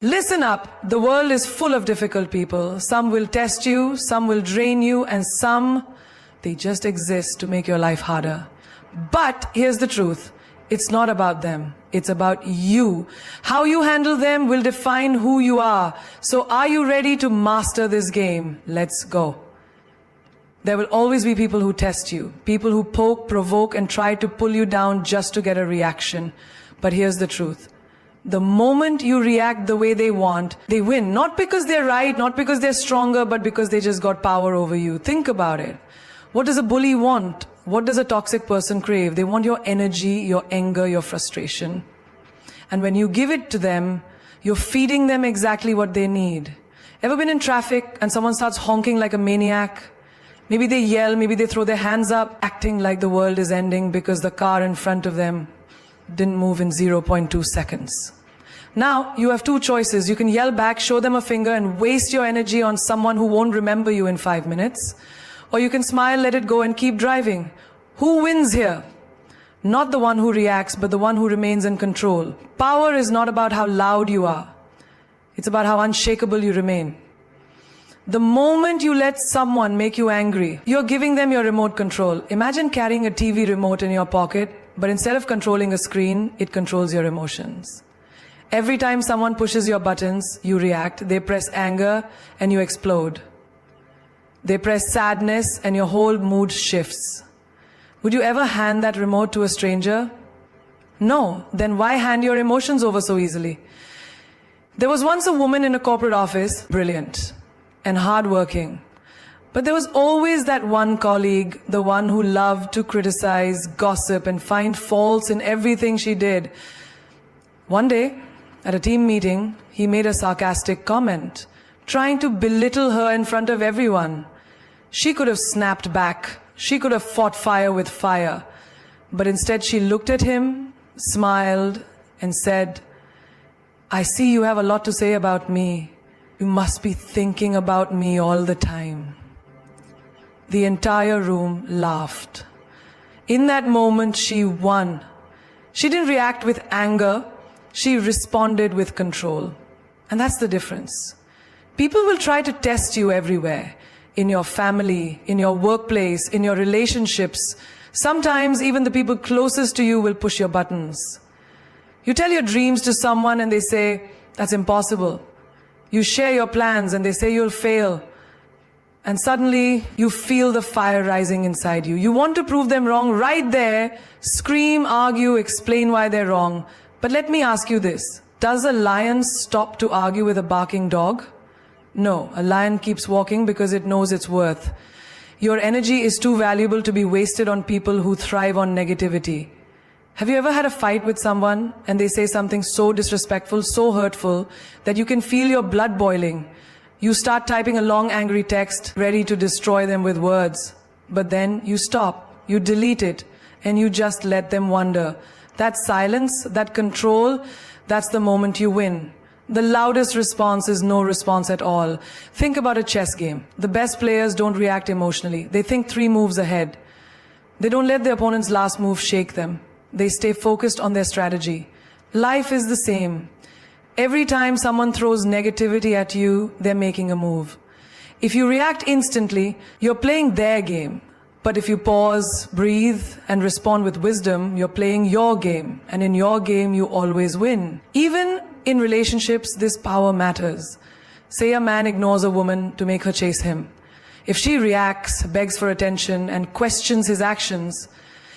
Listen up. The world is full of difficult people. Some will test you, some will drain you, and some, they just exist to make your life harder. But here's the truth. It's not about them. It's about you. How you handle them will define who you are. So are you ready to master this game? Let's go. There will always be people who test you. People who poke, provoke, and try to pull you down just to get a reaction. But here's the truth. The moment you react the way they want, they win. Not because they're right, not because they're stronger, but because they just got power over you. Think about it. What does a bully want? What does a toxic person crave? They want your energy, your anger, your frustration. And when you give it to them, you're feeding them exactly what they need. Ever been in traffic and someone starts honking like a maniac? Maybe they yell, maybe they throw their hands up, acting like the world is ending because the car in front of them didn't move in 0.2 seconds. Now, you have two choices. You can yell back, show them a finger, and waste your energy on someone who won't remember you in 5 minutes. Or you can smile, let it go, and keep driving. Who wins here? Not the one who reacts, but the one who remains in control. Power is not about how loud you are. It's about how unshakable you remain. The moment you let someone make you angry, you're giving them your remote control. Imagine carrying a TV remote in your pocket, but instead of controlling a screen, it controls your emotions. Every time someone pushes your buttons, you react. They press anger and you explode. They press sadness and your whole mood shifts. Would you ever hand that remote to a stranger? No. Then why hand your emotions over so easily? There was once a woman in a corporate office, brilliant and hardworking. But there was always that one colleague, the one who loved to criticize, gossip, and find faults in everything she did. One day, at a team meeting, he made a sarcastic comment, trying to belittle her in front of everyone. She could have snapped back. She could have fought fire with fire. But instead she looked at him, smiled, and said, "I see you have a lot to say about me. You must be thinking about me all the time." The entire room laughed. In that moment, she won. She didn't react with anger. She responded with control. And that's the difference. People will try to test you everywhere. In your family, in your workplace, in your relationships. Sometimes even the people closest to you will push your buttons. You tell your dreams to someone and they say, "That's impossible." You share your plans and they say you'll fail. And suddenly you feel the fire rising inside you. You want to prove them wrong right there. Scream, argue, explain why they're wrong. But let me ask you this. Does a lion stop to argue with a barking dog? No, a lion keeps walking because it knows its worth. Your energy is too valuable to be wasted on people who thrive on negativity. Have you ever had a fight with someone and they say something so disrespectful, so hurtful, that you can feel your blood boiling? You start typing a long angry text, ready to destroy them with words. But then you stop, you delete it, and you just let them wonder. That silence, that control, that's the moment you win. The loudest response is no response at all. Think about a chess game. The best players don't react emotionally. They think 3 moves ahead. They don't let their opponent's last move shake them. They stay focused on their strategy. Life is the same. Every time someone throws negativity at you, they're making a move. If you react instantly, you're playing their game. But if you pause, breathe, and respond with wisdom, you're playing your game. And in your game, you always win. Even in relationships, this power matters. Say a man ignores a woman to make her chase him. If she reacts, begs for attention, and questions his actions,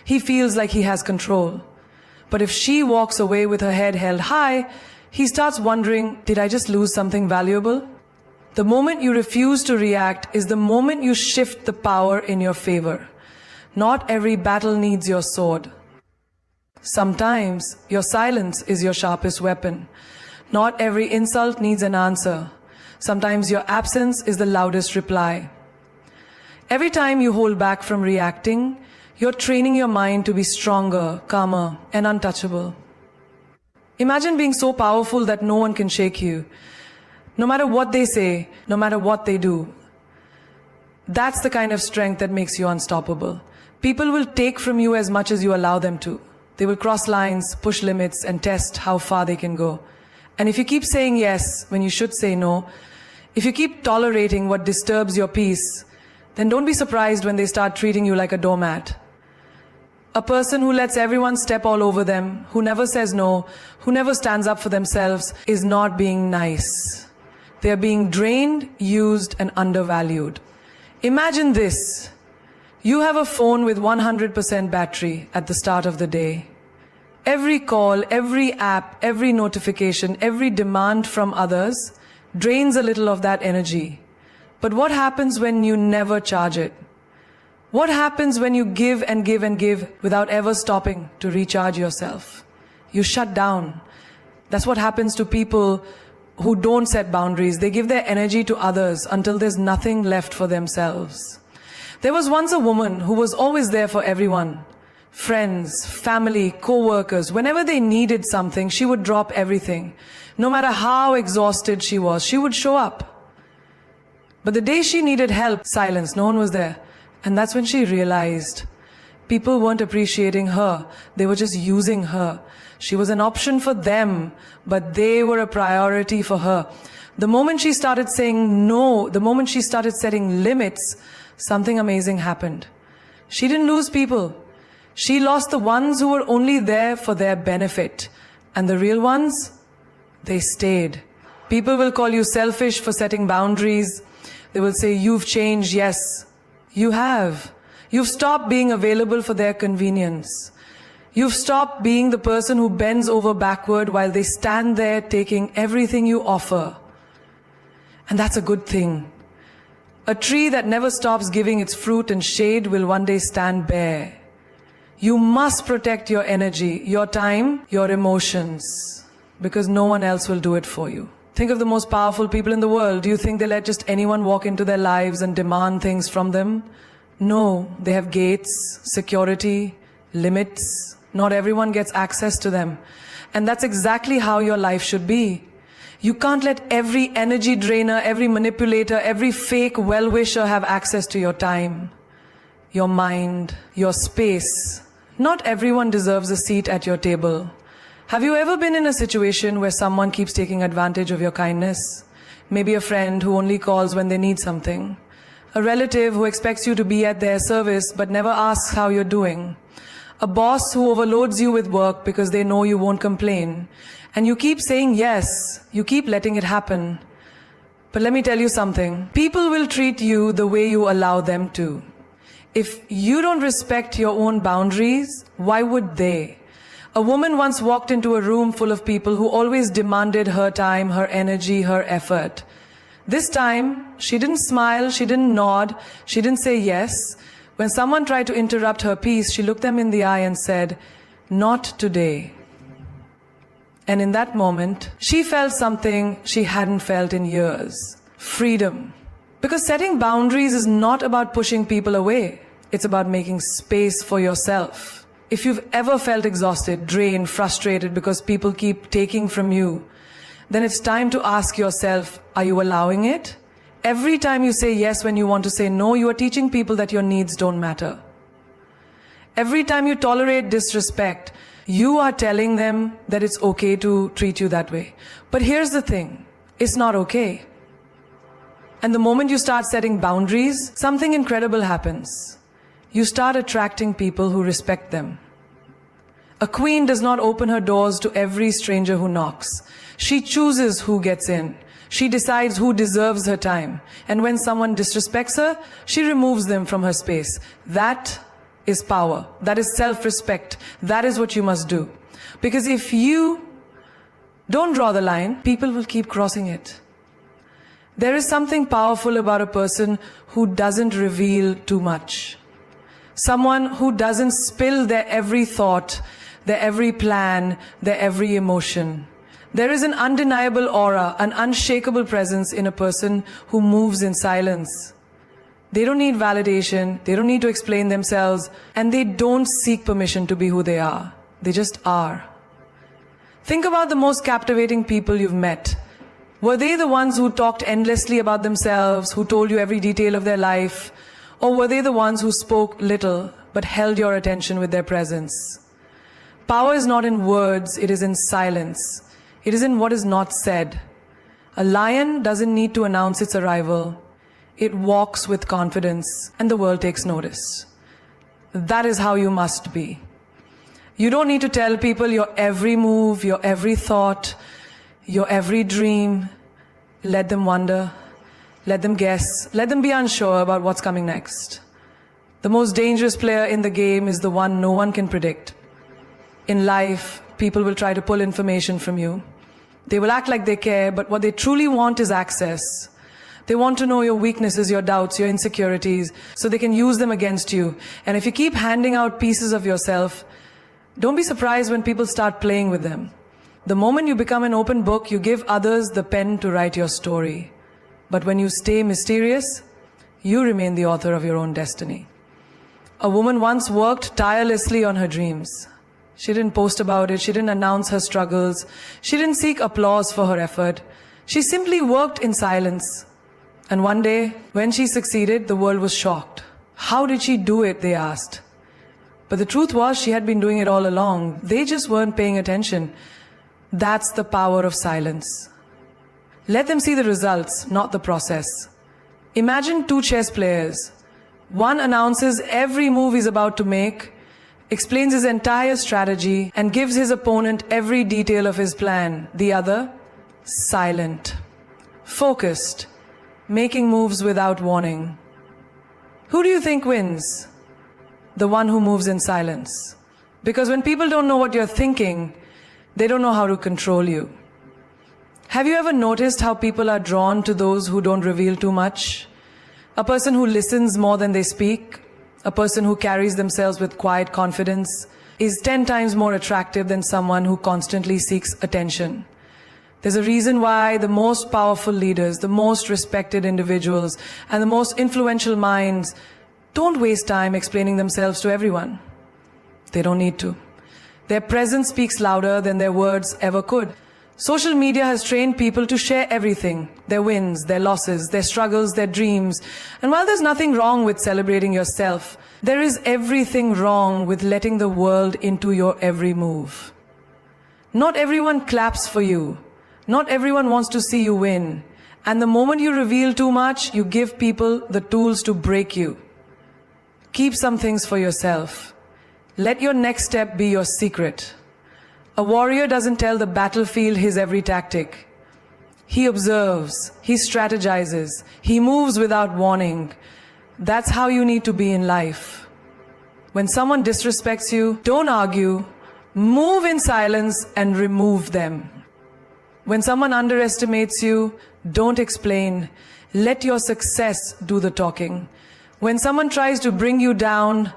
he feels like he has control. But if she walks away with her head held high, he starts wondering, did I just lose something valuable? The moment you refuse to react is the moment you shift the power in your favor. Not every battle needs your sword. Sometimes your silence is your sharpest weapon. Not every insult needs an answer. Sometimes your absence is the loudest reply. Every time you hold back from reacting, you're training your mind to be stronger, calmer, and untouchable. Imagine being so powerful that no one can shake you. No matter what they say, no matter what they do. That's the kind of strength that makes you unstoppable. People will take from you as much as you allow them to. They will cross lines, push limits, and test how far they can go. And if you keep saying yes when you should say no, if you keep tolerating what disturbs your peace, then don't be surprised when they start treating you like a doormat. A person who lets everyone step all over them, who never says no, who never stands up for themselves, is not being nice. They are being drained, used, and undervalued. Imagine this. You have a phone with 100% battery at the start of the day. Every call, every app, every notification, every demand from others drains a little of that energy. But what happens when you never charge it? What happens when you give and give and give without ever stopping to recharge yourself? You shut down. That's what happens to people who don't set boundaries. They give their energy to others until there's nothing left for themselves. There was once a woman who was always there for everyone. Friends, family, co-workers. Whenever they needed something, she would drop everything. No matter how exhausted she was, she would show up. But the day she needed help, silence, no one was there. And that's when she realized people weren't appreciating her. They were just using her. She was an option for them, but they were a priority for her. The moment she started saying no, the moment she started setting limits, something amazing happened. She didn't lose people. She lost the ones who were only there for their benefit. And the real ones, they stayed. People will call you selfish for setting boundaries. They will say, you've changed. Yes, you have. You've stopped being available for their convenience. You've stopped being the person who bends over backward while they stand there taking everything you offer. And that's a good thing. A tree that never stops giving its fruit and shade will one day stand bare. You must protect your energy, your time, your emotions, because no one else will do it for you. Think of the most powerful people in the world. Do you think they let just anyone walk into their lives and demand things from them? No, they have gates, security, limits. Not everyone gets access to them. And that's exactly how your life should be. You can't let every energy drainer, every manipulator, every fake well-wisher have access to your time, your mind, your space. Not everyone deserves a seat at your table. Have you ever been in a situation where someone keeps taking advantage of your kindness? Maybe a friend who only calls when they need something. A relative who expects you to be at their service but never asks how you're doing. A boss who overloads you with work because they know you won't complain. And you keep saying yes, you keep letting it happen. But let me tell you something. People will treat you the way you allow them to. If you don't respect your own boundaries, why would they? A woman once walked into a room full of people who always demanded her time, her energy, her effort. This time, she didn't smile, she didn't nod, she didn't say yes. When someone tried to interrupt her peace, she looked them in the eye and said, "Not today." And in that moment, she felt something she hadn't felt in years. Freedom. Because setting boundaries is not about pushing people away. It's about making space for yourself. If you've ever felt exhausted, drained, frustrated because people keep taking from you, then it's time to ask yourself, are you allowing it? Every time you say yes when you want to say no, you are teaching people that your needs don't matter. Every time you tolerate disrespect, you are telling them that it's okay to treat you that way. But here's the thing, it's not okay. And the moment you start setting boundaries, something incredible happens. You start attracting people who respect them. A queen does not open her doors to every stranger who knocks. She chooses who gets in. She decides who deserves her time. And when someone disrespects her, she removes them from her space. That is power. That is self-respect. That is what you must do. Because if you don't draw the line, people will keep crossing it. There is something powerful about a person who doesn't reveal too much. Someone who doesn't spill their every thought, their every plan, their every emotion. There is an undeniable aura, an unshakable presence in a person who moves in silence. They don't need validation, they don't need to explain themselves, and they don't seek permission to be who they are. They just are. Think about the most captivating people you've met. Were they the ones who talked endlessly about themselves, who told you every detail of their life? Or were they the ones who spoke little, but held your attention with their presence? Power is not in words, it is in silence. It is in what is not said. A lion doesn't need to announce its arrival. It walks with confidence, and the world takes notice. That is how you must be. You don't need to tell people your every move, your every thought, your every dream. Let them wonder. Let them guess. Let them be unsure about what's coming next. The most dangerous player in the game is the one no one can predict. In life, people will try to pull information from you. They will act like they care, but what they truly want is access. They want to know your weaknesses, your doubts, your insecurities, so they can use them against you. And if you keep handing out pieces of yourself, don't be surprised when people start playing with them. The moment you become an open book, you give others the pen to write your story. But when you stay mysterious, you remain the author of your own destiny. A woman once worked tirelessly on her dreams. She didn't post about it. She didn't announce her struggles. She didn't seek applause for her effort. She simply worked in silence. And one day, when she succeeded, the world was shocked. How did she do it, they asked. But the truth was, she had been doing it all along. They just weren't paying attention. That's the power of silence. Let them see the results, not the process. Imagine two chess players. One announces every move he's about to make, explains his entire strategy, and gives his opponent every detail of his plan. The other, silent, focused, making moves without warning. Who do you think wins? The one who moves in silence. Because when people don't know what you're thinking, they don't know how to control you. Have you ever noticed how people are drawn to those who don't reveal too much? A person who listens more than they speak, a person who carries themselves with quiet confidence, is 10 times more attractive than someone who constantly seeks attention. There's a reason why the most powerful leaders, the most respected individuals, and the most influential minds don't waste time explaining themselves to everyone. They don't need to. Their presence speaks louder than their words ever could. Social media has trained people to share everything, their wins, their losses, their struggles, their dreams. And while there's nothing wrong with celebrating yourself, there is everything wrong with letting the world into your every move. Not everyone claps for you. Not everyone wants to see you win. And the moment you reveal too much, you give people the tools to break you. Keep some things for yourself. Let your next step be your secret. A warrior doesn't tell the battlefield his every tactic. He observes, he strategizes, he moves without warning. That's how you need to be in life. When someone disrespects you, don't argue, move in silence and remove them. When someone underestimates you, don't explain. Let your success do the talking. When someone tries to bring you down,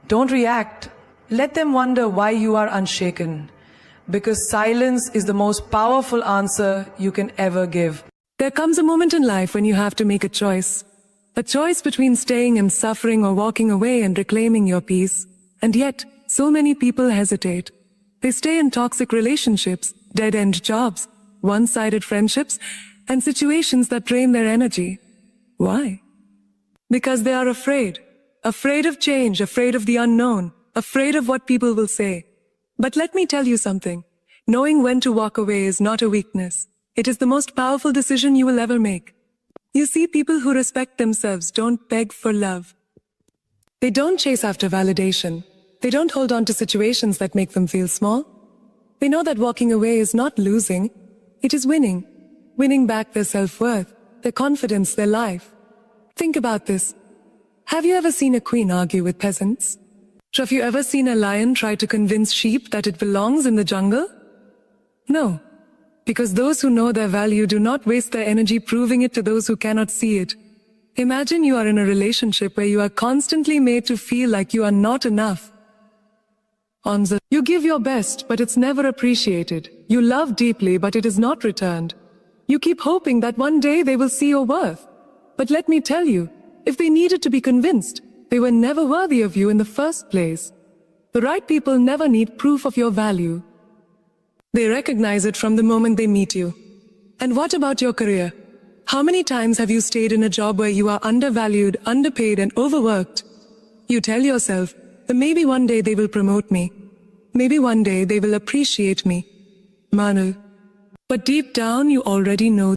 don't react. Let them wonder why you are unshaken. Because silence is the most powerful answer you can ever give. There comes a moment in life when you have to make a choice. A choice between staying in suffering or walking away and reclaiming your peace. And yet, so many people hesitate. They stay in toxic relationships, dead-end jobs, one-sided friendships, and situations that drain their energy. Why? Because they are afraid. Afraid of change, afraid of the unknown, afraid of what people will say. But let me tell you something. Knowing when to walk away is not a weakness. It is the most powerful decision you will ever make. You see, people who respect themselves don't beg for love. They don't chase after validation. They don't hold on to situations that make them feel small. They know that walking away is not losing. It is winning. Winning back their self-worth, their confidence, their life. Think about this. Have you ever seen a queen argue with peasants? Have you ever seen a lion try to convince sheep that it belongs in the jungle? No. Because those who know their value do not waste their energy proving it to those who cannot see it. Imagine you are in a relationship where you are constantly made to feel like you are not enough. You give your best, but it's never appreciated. You love deeply, but it is not returned. You keep hoping that one day they will see your worth. But let me tell you, if they needed to be convinced, they were never worthy of you in the first place. The right people never need proof of your value. They recognize it from the moment they meet you. And what about your career? How many times have you stayed in a job where you are undervalued, underpaid, and overworked? You tell yourself that maybe one day they will promote me. Maybe one day they will appreciate me. Manu, But deep down, you already know